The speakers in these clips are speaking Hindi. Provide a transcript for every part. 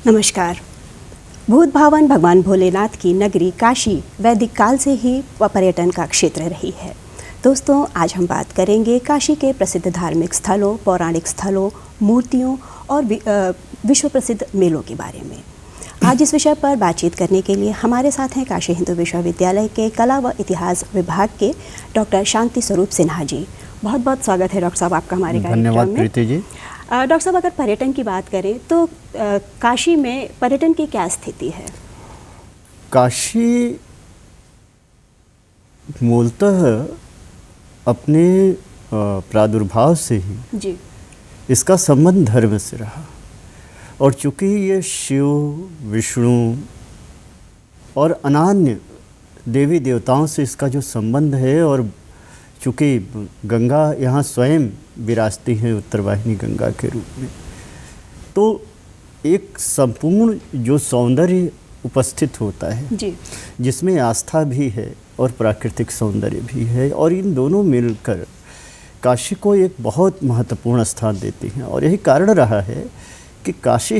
नमस्कार। भूत भावन भगवान भोलेनाथ की नगरी काशी वैदिक काल से ही पर्यटन का क्षेत्र रही है। दोस्तों, आज हम बात करेंगे काशी के प्रसिद्ध धार्मिक स्थलों, पौराणिक स्थलों, मूर्तियों और विश्व प्रसिद्ध मेलों के बारे में। आज इस विषय पर बातचीत करने के लिए हमारे साथ हैं काशी हिंदू विश्वविद्यालय के कला व इतिहास विभाग के डॉक्टर शांति स्वरूप सिन्हा जी। बहुत बहुत स्वागत है डॉक्टर साहब आपका हमारे कार्यक्रम में। धन्यवाद प्रीति जी। डॉक्टर साहब, अगर पर्यटन की बात करें तो काशी में पर्यटन की क्या स्थिति है? काशी मूलतः अपने प्रादुर्भाव से ही जी इसका संबंध धर्म से रहा, और चूँकि ये शिव, विष्णु और अनन्य देवी देवताओं से इसका जो संबंध है, और चूँकि गंगा यहाँ स्वयं विराजती है उत्तरवाहिनी गंगा के रूप में, तो एक संपूर्ण जो सौंदर्य उपस्थित होता है जी, जिसमें आस्था भी है और प्राकृतिक सौंदर्य भी है, और इन दोनों मिलकर काशी को एक बहुत महत्वपूर्ण स्थान देती हैं। और यही कारण रहा है कि काशी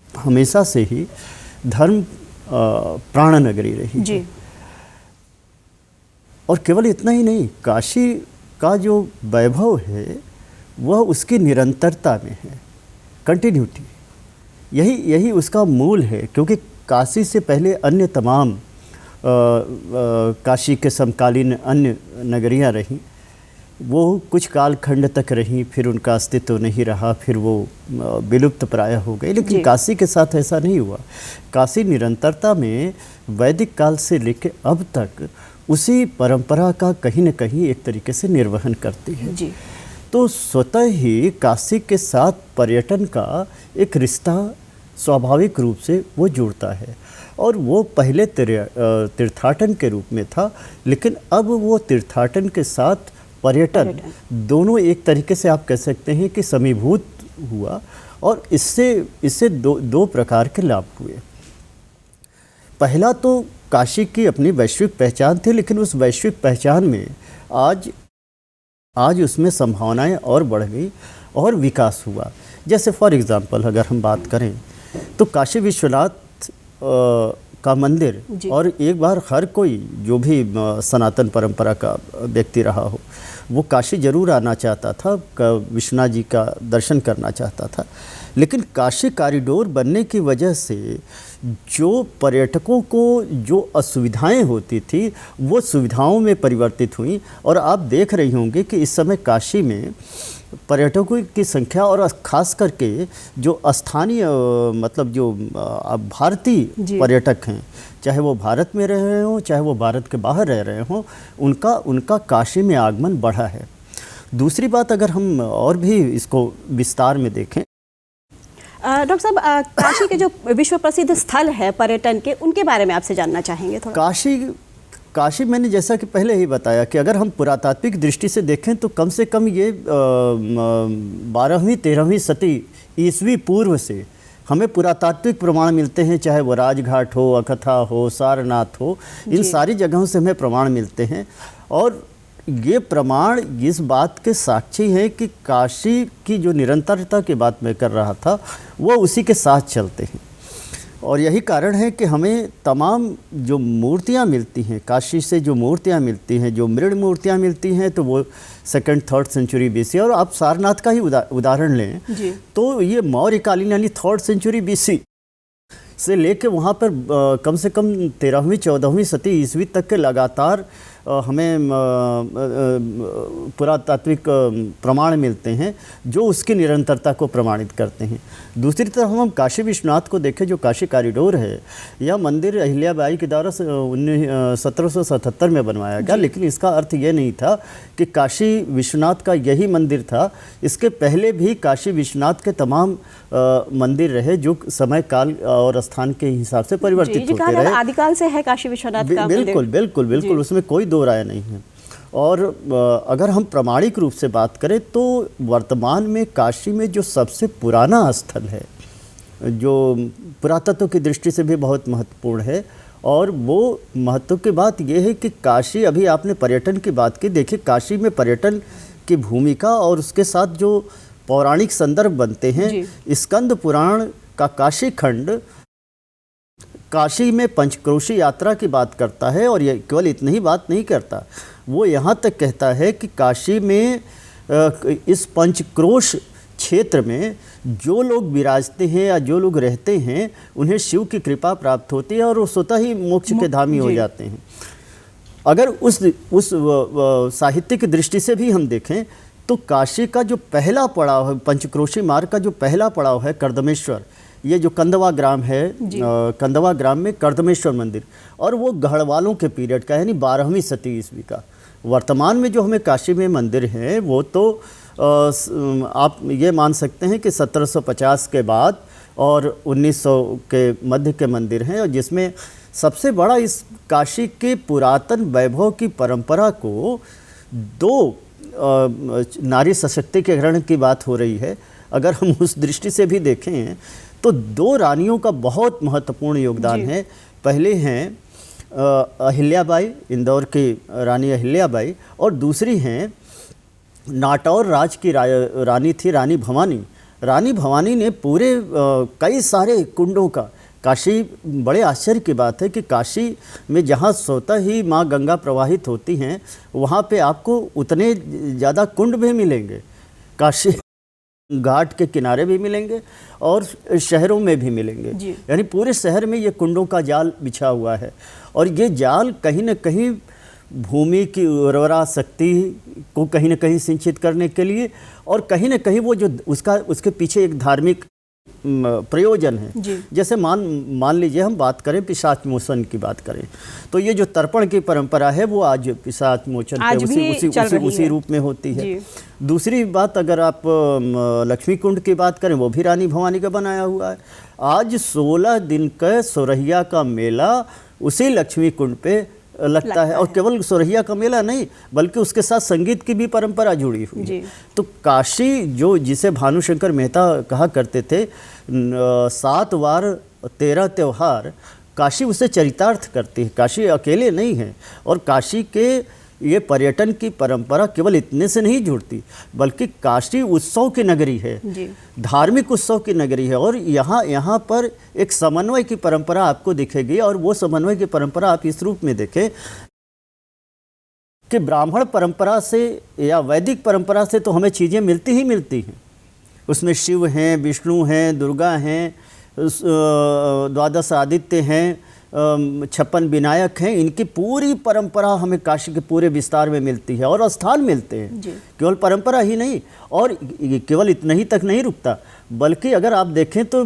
हमेशा से ही धर्म प्राण नगरी रही जी। है। और केवल इतना ही नहीं, काशी का जो वैभव है वह उसकी निरंतरता में है, कंटिन्यूटी। यही उसका मूल है, क्योंकि काशी से पहले अन्य तमाम काशी के समकालीन अन्य नगरियां रहीं, वो कुछ कालखंड तक रहीं, फिर उनका अस्तित्व नहीं रहा, फिर वो विलुप्त प्राय हो गई। लेकिन काशी के साथ ऐसा नहीं हुआ। काशी निरंतरता में वैदिक काल से लेकर अब तक उसी परंपरा का कहीं न कहीं एक तरीके से निर्वहन करती है जी। तो स्वतः ही काशी के साथ पर्यटन का एक रिश्ता स्वाभाविक रूप से वो जुड़ता है। और वो पहले तीर्थाटन के रूप में था, लेकिन अब वो तीर्थाटन के साथ पर्यटन दोनों एक तरीके से आप कह सकते हैं कि समीभूत हुआ, और इससे दो प्रकार के लाभ हुए। पहला तो काशी की अपनी वैश्विक पहचान थी, लेकिन उस वैश्विक पहचान में आज उसमें संभावनाएं और बढ़ गई और विकास हुआ। जैसे फॉर एग्जांपल अगर हम बात करें तो काशी विश्वनाथ का मंदिर, और एक बार हर कोई जो भी सनातन परंपरा का व्यक्ति रहा हो वो काशी जरूर आना चाहता था, विश्वनाथ जी का दर्शन करना चाहता था। लेकिन काशी कॉरिडोर बनने की वजह से जो पर्यटकों को जो असुविधाएं होती थी वो सुविधाओं में परिवर्तित हुई। और आप देख रही होंगे कि इस समय काशी में पर्यटकों की संख्या, और ख़ास करके जो स्थानीय मतलब जो भारतीय पर्यटक हैं, चाहे वो भारत में रह रहे हों चाहे वो भारत के बाहर रह रहे हों, उनका काशी में आगमन बढ़ा है। दूसरी बात, अगर हम और भी इसको विस्तार में देखें, डॉक्टर साहब, काशी के जो विश्व प्रसिद्ध स्थल है पर्यटन के, उनके बारे में आपसे जानना चाहेंगे थोड़ा। काशी मैंने जैसा कि पहले ही बताया कि अगर हम पुरातात्विक दृष्टि से देखें तो कम से कम ये 12वीं-13वीं सदी ईस्वी पूर्व से हमें पुरातात्विक प्रमाण मिलते हैं, चाहे वो राजघाट हो, अकथा हो, सारनाथ हो, इन सारी जगहों से हमें प्रमाण मिलते हैं। और ये प्रमाण इस बात के साक्षी हैं कि काशी की जो निरंतरता की बात मैं कर रहा था वो उसी के साथ चलते हैं। और यही कारण है कि हमें तमाम जो मूर्तियाँ मिलती हैं, काशी से जो मूर्तियाँ मिलती हैं, जो मृण मूर्तियाँ मिलती हैं, तो वो 2nd-3rd सेंचुरी BC। और आप सारनाथ का ही उदाहरण लें तो ये मौर्यकालीन यानी 3rd सेंचुरी BC से लेके वहाँ पर कम से कम 13वीं-14वीं सदी ईस्वी तक के लगातार हमें पुरातात्विक प्रमाण मिलते हैं जो उसकी निरंतरता को प्रमाणित करते हैं। दूसरी तरफ हम काशी विश्वनाथ को देखें, जो काशी कॉरिडोर है, यह मंदिर अहिल्याबाई के द्वारा 1777 में बनवाया गया। लेकिन इसका अर्थ ये नहीं था कि काशी विश्वनाथ का यही मंदिर था। इसके पहले भी काशी विश्वनाथ के तमाम मंदिर रहे जो समय काल और स्थान के हिसाब से परिवर्तित होते रहे। आदिकाल से है काशी विश्वनाथ का मंदिर। बिल्कुल उसमें कोई दो राय नहीं है। और अगर हम प्रामाणिक रूप से बात करें तो वर्तमान में काशी में जो सबसे पुराना स्थल है, जो पुरातत्व की दृष्टि से भी बहुत महत्वपूर्ण है, और वो महत्व की बात यह है कि काशी, अभी आपने पर्यटन की बात की, देखिए काशी में पर्यटन की भूमिका और उसके साथ जो पौराणिक संदर्भ बनते हैं। स्कंद पुराण का काशी खंड काशी में पंचक्रोशी यात्रा की बात करता है, और ये केवल इतनी ही बात नहीं करता, वो यहाँ तक कहता है कि काशी में इस पंचक्रोश क्षेत्र में जो लोग विराजते हैं या जो लोग रहते हैं उन्हें शिव की कृपा प्राप्त होती है और वो स्वतः ही मोक्ष के धामी हो जाते हैं। अगर उस साहित्य की दृष्टि से भी हम देखें तो काशी का जो पहला पड़ाव है, पंचक्रोशी मार्ग का जो पहला पड़ाव है कर्दमेश्वर, ये जो कंदवा ग्राम है, कंदवा ग्राम में कर्दमेश्वर मंदिर, और वो गढ़वालों के पीरियड का, यानी 12वीं शती ईस्वी का। वर्तमान में जो हमें काशी में मंदिर हैं वो तो आप ये मान सकते हैं कि 1750 के बाद और 1900 के मध्य के मंदिर हैं, और जिसमें सबसे बड़ा इस काशी के पुरातन वैभव की परंपरा को दो नारी सशक्तिकरण की बात हो रही है। अगर हम उस दृष्टि से भी देखें तो दो रानियों का बहुत महत्वपूर्ण योगदान है। पहले हैं अहिल्याबाई, इंदौर की रानी अहिल्याबाई, और दूसरी हैं नाटौर राज की रानी थी रानी भवानी। रानी भवानी ने पूरे कई सारे कुंडों का, काशी, बड़े आश्चर्य की बात है कि काशी में जहाँ स्वतः ही माँ गंगा प्रवाहित होती हैं वहाँ पे आपको उतने ज़्यादा कुंड भी मिलेंगे, काशी घाट के किनारे भी मिलेंगे और शहरों में भी मिलेंगे, यानी पूरे शहर में ये कुंडों का जाल बिछा हुआ है। और ये जाल कहीं न कहीं भूमि की उर्वरा शक्ति को कहीं न कहीं सिंचित करने के लिए, और कहीं न कहीं वो जो उसके पीछे एक धार्मिक प्रयोजन है। जैसे मान लीजिए हम बात करें पिशाच मोचन की बात करें तो ये जो तर्पण की परंपरा है वो आज पिशाच मोचन पे उसी रूप में होती है। दूसरी बात, अगर आप लक्ष्मी कुंड की बात करें वो भी रानी भवानी का बनाया हुआ है। आज 16 दिन का सोरहिया का मेला उसी लक्ष्मी कुंड पे लगता है, और केवल सोरहिया का मेला नहीं बल्कि उसके साथ संगीत की भी परंपरा जुड़ी हुई है। तो काशी, जो जिसे भानुशंकर मेहता कहा करते थे 7 वार 13 त्यौहार, काशी उसे चरितार्थ करती है। काशी अकेले नहीं है, और काशी के ये पर्यटन की परंपरा केवल इतने से नहीं जुड़ती बल्कि काशी उत्सव की नगरी है, धार्मिक उत्सव की नगरी है, और यहाँ पर एक समन्वय की परंपरा आपको दिखेगी। और वो समन्वय की परंपरा आप इस रूप में देखें कि ब्राह्मण परंपरा से या वैदिक परंपरा से तो हमें चीज़ें मिलती ही मिलती हैं। उसमें शिव हैं, विष्णु हैं, दुर्गा हैं, 12 आदित्य हैं, 56 विनायक हैं, इनकी पूरी परंपरा हमें काशी के पूरे विस्तार में मिलती है और स्थान मिलते हैं। केवल परंपरा ही नहीं, और केवल इतना ही तक नहीं रुकता, बल्कि अगर आप देखें तो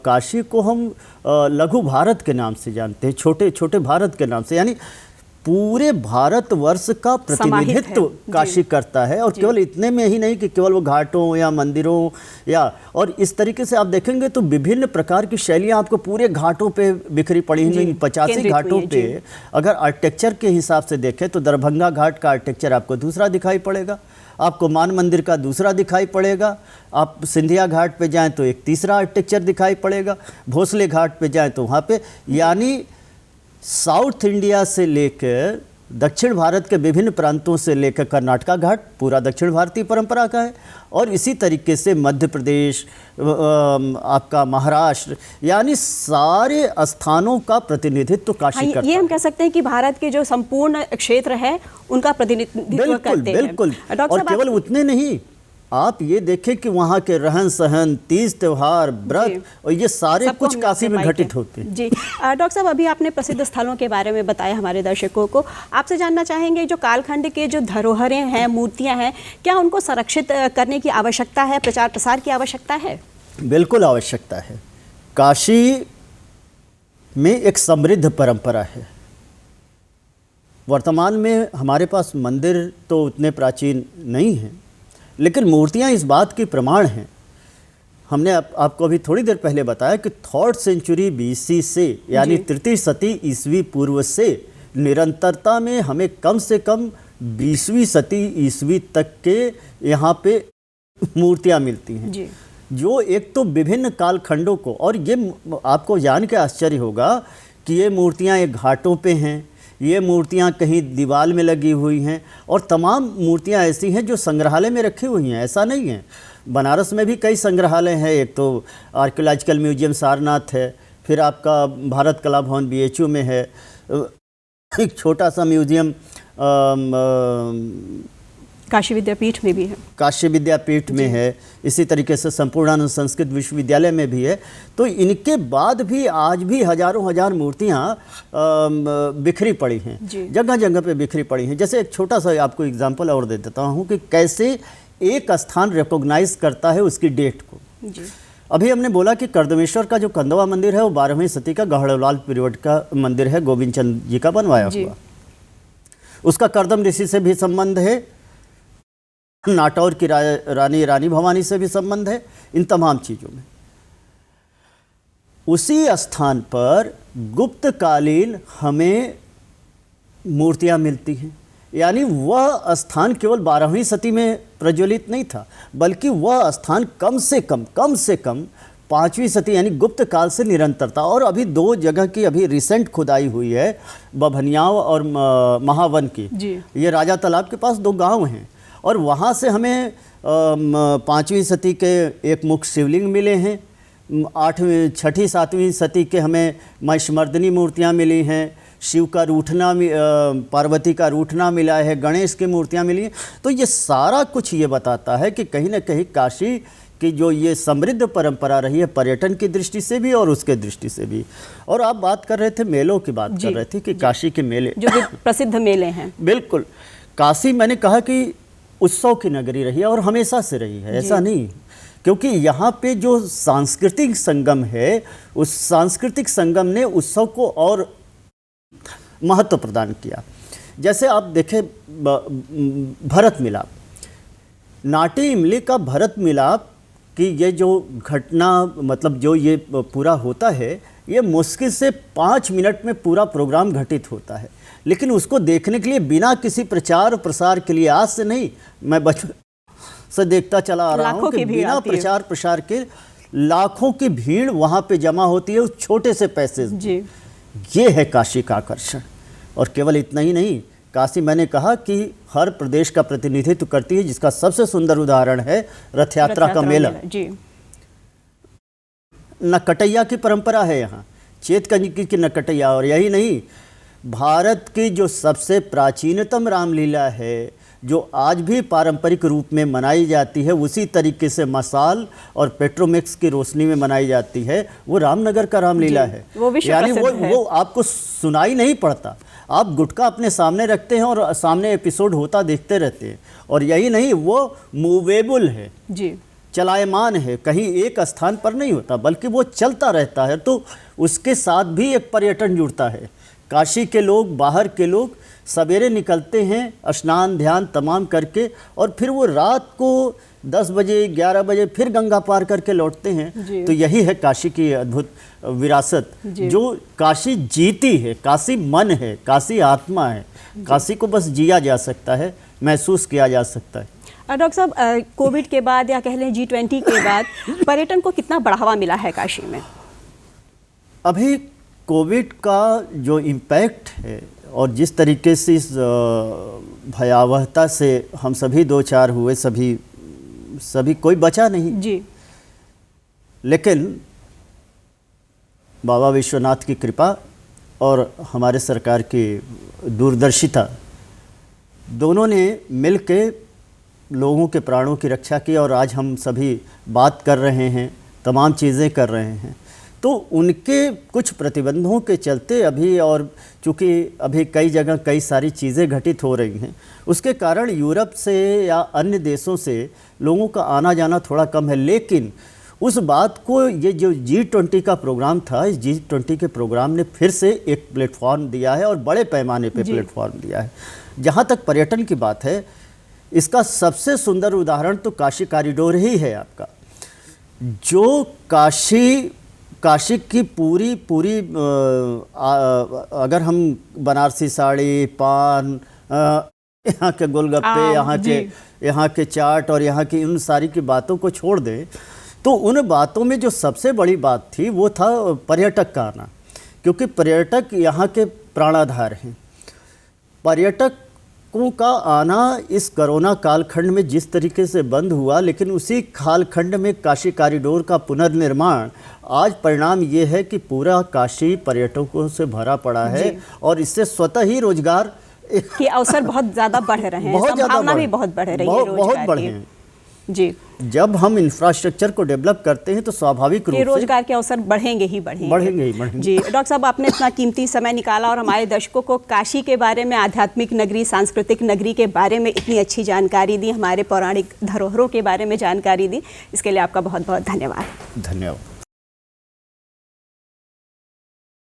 काशी को हम लघु भारत के नाम से जानते हैं, छोटे छोटे भारत के नाम से, यानी पूरे भारतवर्ष का प्रतिनिधित्व काशी करता है। और केवल इतने में ही नहीं कि केवल वो घाटों या मंदिरों या, और इस तरीके से आप देखेंगे तो विभिन्न प्रकार की शैलियाँ आपको पूरे घाटों पे बिखरी पड़ी हैं। 85 घाटों पे अगर आर्किटेक्चर के हिसाब से देखें तो दरभंगा घाट का आर्किटेक्चर आपको दूसरा दिखाई पड़ेगा, आपको मान मंदिर का दूसरा दिखाई पड़ेगा, आप सिंधिया घाट पे जाएं तो एक तीसरा आर्किटेक्चर दिखाई पड़ेगा, भोसले घाट पे जाएं तो वहाँ पे, यानी साउथ इंडिया से लेकर दक्षिण भारत के विभिन्न प्रांतों से लेकर कर्नाटका घाट पूरा दक्षिण भारतीय परंपरा का है, और इसी तरीके से मध्य प्रदेश, आपका महाराष्ट्र, यानी सारे स्थानों का प्रतिनिधित्व काशी करता है। ये हम कह सकते हैं कि भारत के जो संपूर्ण क्षेत्र है उनका प्रतिनिधित्व करते हैं। बिल्कुल, और केवल उतने नहीं, आप ये देखें कि वहाँ के रहन सहन, तीज त्योहार, व्रत, और ये सारे कुछ काशी में घटित होते हैं। जी डॉक्टर साहब, अभी आपने प्रसिद्ध स्थलों के बारे में बताया हमारे दर्शकों को, आपसे जानना चाहेंगे जो कालखंड के जो धरोहरें हैं, मूर्तियां हैं, क्या उनको संरक्षित करने की आवश्यकता है, प्रचार प्रसार की आवश्यकता है? बिल्कुल आवश्यकता है। काशी में एक समृद्ध परंपरा है। वर्तमान में हमारे पास मंदिर तो उतने प्राचीन नहीं हैं, लेकिन मूर्तियां इस बात की प्रमाण हैं। हमने आपको अभी थोड़ी देर पहले बताया कि 3rd सेंचुरी BC से, यानी तृतीय शती ईस्वी पूर्व से निरंतरता में हमें कम से कम 20वीं शती ईस्वी तक के यहाँ पे मूर्तियाँ मिलती हैं, जो एक तो विभिन्न कालखंडों को, और ये आपको जान के आश्चर्य होगा कि ये मूर्तियाँ एक घाटों पे हैं, ये मूर्तियाँ कहीं दीवार में लगी हुई हैं, और तमाम मूर्तियाँ ऐसी हैं जो संग्रहालय में रखी हुई हैं। ऐसा नहीं है, बनारस में भी कई संग्रहालय हैं। एक तो आर्कियोलॉजिकल म्यूजियम सारनाथ है, फिर आपका भारत कला भवन BHU में है, एक छोटा सा म्यूजियम काशी विद्यापीठ में भी है, काशी विद्यापीठ में है, इसी तरीके से संपूर्णानंद संस्कृत विश्वविद्यालय में भी है। तो इनके बाद भी आज भी हजारों हजार मूर्तियाँ बिखरी पड़ी हैं, जगह जगह पे बिखरी पड़ी हैं। जैसे एक छोटा सा आपको एग्जांपल और दे देता हूँ कि कैसे एक स्थान रिकॉग्नाइज करता है उसकी डेट को। अभी हमने बोला कि कर्दमेश्वर का जो कंदवा मंदिर है वो 12वीं सदी का गढ़वाल पीरियड का मंदिर है, गोविंद चंद जी का बनवाया हुआ। उसका कर्दम ऋषि से भी संबंध है, नाटौर की रानी भवानी से भी संबंध है, इन तमाम चीज़ों में। उसी स्थान पर गुप्तकालीन हमें मूर्तियां मिलती हैं, यानी वह स्थान केवल 12वीं सदी में प्रज्वलित नहीं था, बल्कि वह स्थान कम से कम 5वीं सदी यानी गुप्त काल से निरंतर था। और अभी 2 जगह की अभी रिसेंट खुदाई हुई है, बभनियाव और महावन की। ये राजा तालाब के पास 2 गांव हैं, और वहाँ से हमें 5वीं सदी के एक मुख शिवलिंग मिले हैं, 8वीं 6ठी 7वीं सदी के हमें महिषमर्दिनी मूर्तियाँ मिली हैं, शिव का रूठना, पार्वती का रूठना मिला है, गणेश की मूर्तियाँ मिली हैं। तो ये सारा कुछ ये बताता है कि कहीं ना कहीं काशी की जो ये समृद्ध परंपरा रही है, पर्यटन की दृष्टि से भी और उसके दृष्टि से भी। और आप बात कर रहे थे मेलों की, बात कर रहे थे कि काशी के मेले जो प्रसिद्ध मेले हैं। बिल्कुल, काशी मैंने कहा कि उत्सव की नगरी रही है और हमेशा से रही है, ऐसा नहीं, क्योंकि यहाँ पे जो सांस्कृतिक संगम है, उस सांस्कृतिक संगम ने उत्सव को और महत्व प्रदान किया। जैसे आप देखें भरत मिलाप, नाट्य इमली का भरत मिलाप की ये जो घटना, मतलब जो ये पूरा होता है, ये मुश्किल से 5 मिनट में पूरा प्रोग्राम घटित होता है। लेकिन उसको देखने के लिए बिना किसी प्रचार प्रसार के लिए, आज से नहीं, मैं बचपन से देखता चला आ रहा हूँ कि बिना प्रचार प्रसार के लाखों की भीड़ वहाँ पे जमा होती है उस छोटे से पैसे। ये है काशी का आकर्षण। और केवल इतना ही नहीं, काशी मैंने कहा कि हर प्रदेश का प्रतिनिधित्व करती है, जिसका सबसे सुंदर उदाहरण है रथ यात्रा का मेला। नकटैया की परंपरा है यहाँ, चेतकंजकी की नकटैया। और यही नहीं, भारत की जो सबसे प्राचीनतम रामलीला है, जो आज भी पारंपरिक रूप में मनाई जाती है, उसी तरीके से मसाल और पेट्रोमिक्स की रोशनी में मनाई जाती है, वो रामनगर का रामलीला है। यानी वो आपको सुनाई नहीं पड़ता, आप गुटखा अपने सामने रखते हैं और सामने एपिसोड होता देखते रहते हैं। और यही नहीं, वो मूवेबल है, चलायमान है, कहीं एक स्थान पर नहीं होता, बल्कि वो चलता रहता है। तो उसके साथ भी एक पर्यटन जुड़ता है। काशी के लोग, बाहर के लोग सवेरे निकलते हैं स्नान ध्यान तमाम करके, और फिर वो रात को 10 बजे 11 बजे फिर गंगा पार करके लौटते हैं। तो यही है काशी की अद्भुत विरासत, जो काशी जीती है। काशी मन है, काशी आत्मा है, काशी को बस जिया जा सकता है, महसूस किया जा सकता है। डॉक्टर साहब, कोविड के बाद या कह लें G20 के बाद पर्यटन को कितना बढ़ावा मिला है काशी में? अभी कोविड का जो इम्पैक्ट है और जिस तरीके से इस भयावहता से हम सभी 2-4 हुए, सभी कोई बचा नहीं जी। लेकिन बाबा विश्वनाथ की कृपा और हमारे सरकार की दूरदर्शिता, दोनों ने मिल के लोगों के प्राणों की रक्षा की। और आज हम सभी बात कर रहे हैं, तमाम चीज़ें कर रहे हैं। तो उनके कुछ प्रतिबंधों के चलते अभी, और चूँकि अभी कई जगह कई सारी चीज़ें घटित हो रही हैं, उसके कारण यूरोप से या अन्य देशों से लोगों का आना जाना थोड़ा कम है। लेकिन उस बात को, ये जो G20 का प्रोग्राम था, इस G20 के प्रोग्राम ने फिर से एक प्लेटफॉर्म दिया है, और बड़े पैमाने पे प्लेटफॉर्म दिया है। जहाँ तक पर्यटन की बात है, इसका सबसे सुंदर उदाहरण तो काशी कॉरिडोर ही है आपका, जो काशी की पूरी अगर हम बनारसी साड़ी, पान, यहाँ के गोलगप्पे, यहाँ के चाट और यहाँ की उन सारी की बातों को छोड़ दें, तो उन बातों में जो सबसे बड़ी बात थी वो था पर्यटक का आना। क्योंकि पर्यटक यहाँ के प्राणाधार हैं। पर्यटक पर्यटकों का आना इस कोरोना कालखंड में जिस तरीके से बंद हुआ, लेकिन उसी कालखंड में काशी कॉरिडोर का पुनर्निर्माण, आज परिणाम ये है कि पूरा काशी पर्यटकों से भरा पड़ा है और इससे स्वतः ही रोजगार के अवसर बहुत ज़्यादा बढ़ रहे हैं, संभावना भी बहुत बढ़ रही है बहुत बढ़े हैं जी। जब हम इंफ्रास्ट्रक्चर को डेवलप करते हैं तो स्वाभाविक रूप से रोजगार के अवसर बढ़ेंगे ही बढ़ेंगे जी। डॉक्टर साहब, आपने इतना कीमती समय निकाला और हमारे दर्शकों को काशी के बारे में, आध्यात्मिक नगरी, सांस्कृतिक नगरी के बारे में इतनी अच्छी जानकारी दी, हमारे पौराणिक धरोहरों के बारे में जानकारी दी, इसके लिए आपका बहुत बहुत धन्यवाद। धन्यवाद।